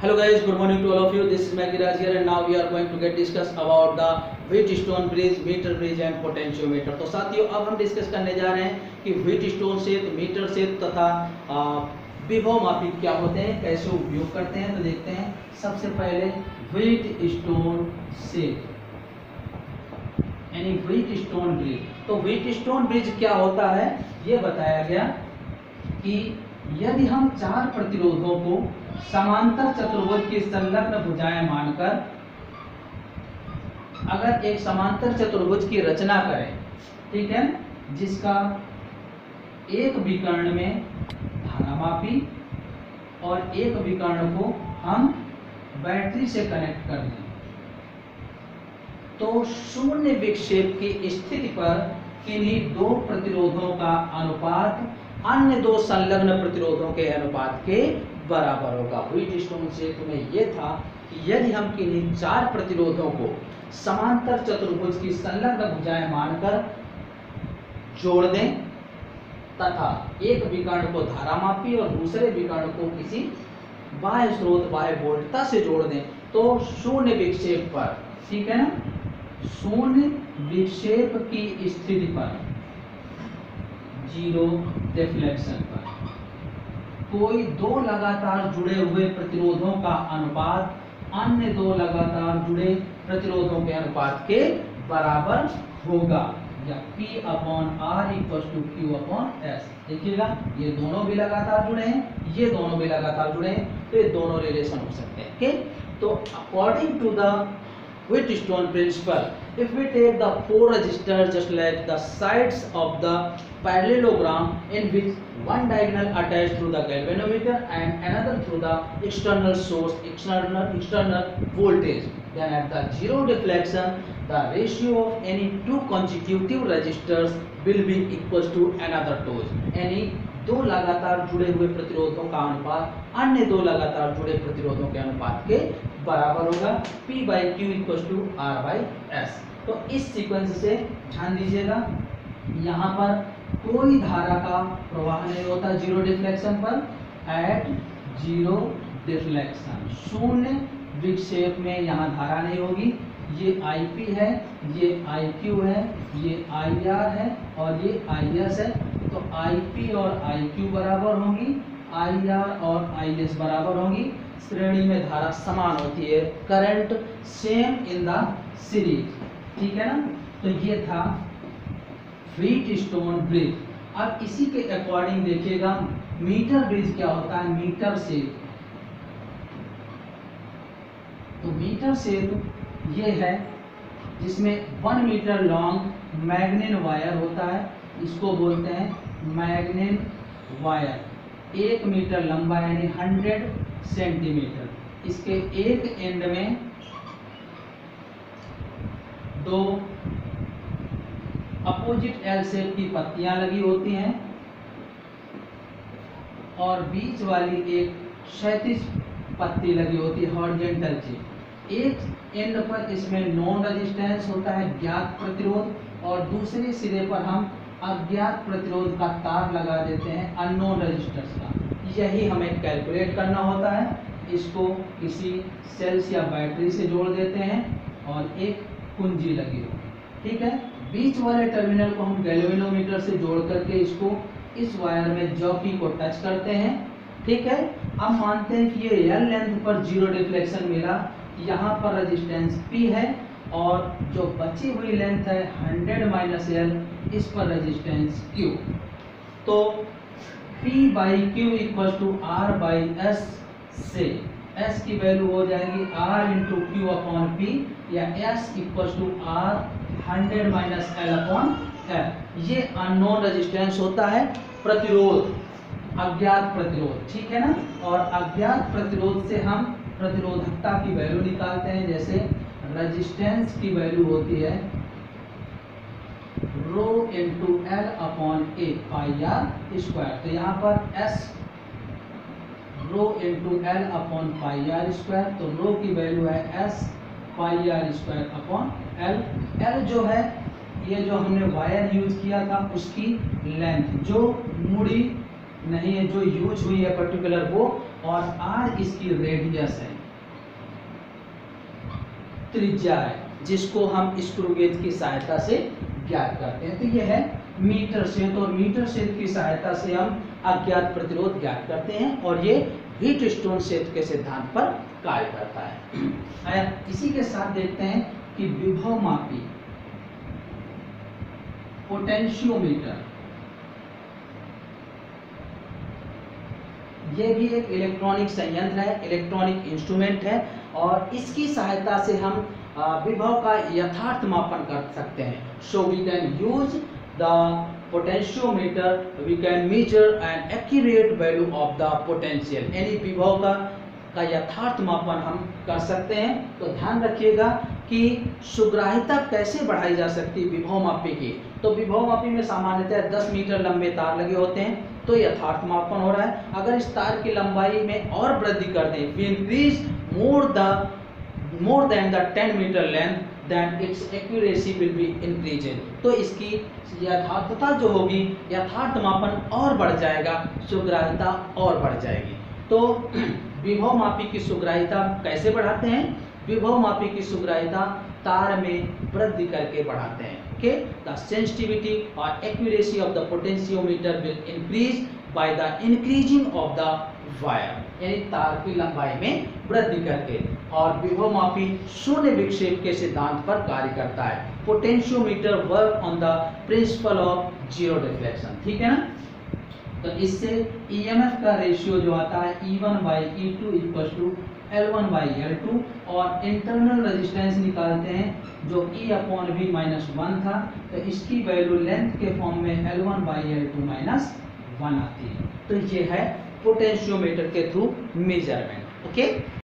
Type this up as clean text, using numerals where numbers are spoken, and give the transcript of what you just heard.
Hello guys, good morning to all of you. This is Magiraj here and now we are going to get discuss about the Wheatstone bridge, meter bridge and potentiometer। तो साथियों अब हम discuss करने जा रहे हैं कि Wheatstone सेतु, metre सेतु तथा विभव मापी क्या होते हैं, कैसे उपयोग करते हैं। तो देखते हैं सबसे पहले व्हीटस्टोन सेतु यानी व्हीटस्टोन ब्रिज। तो व्हीटस्टोन ब्रिज क्या होता है ये बताया गया कि यदि हम चार प्रतिरोधों को समांतर चतुर्भुज की संलग्न भुजाएं मानकर अगर एक समांतर चतुर्भुज की रचना करें, ठीक है, जिसका एक विकर्ण में धारामापी और एक विकर्ण को हम बैटरी से कनेक्ट कर दें, तो शून्य विक्षेप की स्थिति पर किन्हीं दो प्रतिरोधों का अनुपात अन्य दो संलग्न प्रतिरोधों के अनुपात के बराबर होगा। व्हीटस्टोन सेतु में यह था कि यदि हम किन्हीं चार प्रतिरोधों को समांतर चतुर्भुज की संलग्न भुजाएं मानकर जोड़ दें तथा एक विकर्ण को धारामापी और दूसरे विकर्ण को किसी बाह्य स्रोत बाह्य वोल्टता से जोड़ दें तो शून्य विक्षेप पर, ठीक है ना, शून्य विक्षेप की स्थिति पर, जीरो डिफ्लेक्शन पर कोई दो लगातार जुड़े हुए प्रतिरोधों का अनुपात अन्य दो लगातार जुड़े प्रतिरोधों के अनुपात के बराबर होगा, या P/R = Q/S। देखिएगा ये दोनों भी लगातार जुड़े हैं, ये दोनों भी लगातार जुड़े हैं, तो ये दोनों रिलेशन हो सकते हैं। ओके, तो according to the Wheatstone principle, if we take the four resistors just like the sides of the parallelogram in which one diagonal attached through the galvanometer and another through the external source, external voltage, then at the zero deflection the ratio of any two consecutive resistors will be equal to another dose, यानी दो लगातार जुड़े हुए प्रतिरोधों का अनुपात अन्य दो लगातार जुड़े प्रतिरोधों के अनुपात के बराबर होगा, P/Q = R/S। तो इस सीक्वेंस से ध्यान दीजिएगा, यहाँ पर कोई धारा का प्रवाह नहीं होता जीरो डिफ्लेक्शन पर, एट जीरो डिफ्लेक्शन शून्य विक्षेप में यहाँ धारा नहीं होगी। ये IP है, ये IQ है, ये IR है और ये IS है, तो IP और IQ बराबर होंगी, IR और IS बराबर होंगी, श्रेणी में धारा समान होती है, current same in the series, ठीक है ना। तो ये था व्हीटस्टोन ब्रिज। अब इसी के अकॉर्डिंग देखिएगा मीटर ब्रिज क्या होता है, मीटर सेतु। तो मीटर सेतु ये है जिसमें 1 मीटर लॉन्ग मैग्नेन वायर होता है, इसको बोलते हैं मैग्नेन वायर, 1 मीटर लंबा यानी 100 सेंटीमीटर। इसके एक एंड में दो अपोजिट एल शेप की पत्तियां लगी होती हैं और बीच वाली एक क्षैतिज पत्ती लगी होती है, हॉरिजॉन्टल चिप। एक एंड पर इसमें नॉन रेजिस्टेंस होता है, ज्ञात प्रतिरोध, और दूसरे सिरे पर हम अज्ञात प्रतिरोध का तार लगा देते हैं, अननोन रेजिस्टेंस का। यही हमें कैलकुलेट करना होता है, इसको किसी सेल्स या बैटरी से जोड़ देते हैं और एक कुंजी लगी होगी, ठीक है। बीच वाले टर्मिनल को हम गैल्वेनोमीटर से जोड़ करके इसको इस वायर में जॉकी को टच करते हैं, ठीक है। अब मानते हैं कि ये L लेंथ पर जीरो डिफ्लेक्शन मिला, यहाँ पर रेजिस्टेंस P है और जो बची हुई लेंथ है 100 - L, इस पर रेजिस्टेंस Q। तो P/Q = R/S से S की वैल्यू हो जाएगी R × Q/P या S = R 100 - L/L। ये अननोन रेजिस्टेंस होता है, प्रतिरोध, अज्ञात प्रतिरोध, ठीक है ना। और अज्ञात प्रतिरोध से हम प्रतिरोधकता की वैल्यू निकालते हैं, जैसे रेजिस्टेंस की वैल्यू होती है ρ × L/A πr²। तो यहाँ पर S ρ × L/πr², तो ρ की वैल्यू है S πr²/L। L जो है ये जो हमने वायर यूज किया था उसकी लेंथ, जो मुड़ी नहीं है जो यूज हुई है पर्टिकुलर वो और r इसकी रेडियस है, त्रिज्या है, जिसको हम स्क्रू गेज की सहायता से ज्ञात करते हैं। तो यह है मीटर शेद, और मीटर शेद की सहायता से हम अज्ञात प्रतिरोध ज्ञात करते हैं और ये व्हीटस्टोन शेद के सिद्धांत पर कार्य करता है। इसी के साथ देखते हैं कि विभव मापी पोटेंशियोमीटर, ये भी एक इलेक्ट्रॉनिक संयंत्र है, इलेक्ट्रॉनिक इंस्ट्रूमेंट है, और इसकी सहायता से हम विभव का यथार्थ मापन कर सकते हैं। So we can use the potentiometer, we can measure an accurate value of the potential, यानी विभव का यथार्थ मापन हम कर सकते हैं। तो ध्यान रखिएगा कि सुग्राहिता कैसे बढ़ाई जा सकती है विभव मापी की। तो विभव मापी में सामान्यतः 10 मीटर लंबे तार लगे होते हैं, तो यथार्थ मापन हो रहा है। अगर इस तार की लंबाई में और वृद्धि कर दें, we increase more than the 10 meter length, then its accuracy will be increased। तो इसकी यथार्थता जो होगी, यथार्थ मापन और बढ़ जाएगा, सुग्राहिता और बढ़ जाएगी। तो विभव मापी की सुग्राहिता कैसे बढ़ाते हैं? विभव मापी की सुग्राहिता तार में वृद्धि करके बढ़ाते हैं। ओके, द सेंसिटिविटी और accuracy of the potentiometer will increase by the increasing of the wire, यानी तार की लंबाई में वृद्धि करके। और विभव मापी शून्य विक्षेप के सिद्धांत पर कार्य करता है। Potentiometer work on the principle of zero deflection, ठीक है ना। तो इससे ईएमएफ का रेशियो जो आता है E1/E2 इक्वल टू L1/L2, और इंटरनल रेजिस्टेंस निकालते हैं जो E/V-1 था, तो इसकी वैल्यू लेंथ के फॉर्म में L1/L2-1 आती है। तो ये है पोटेंशियोमीटर के थ्रू मेजरमेंट। ओके।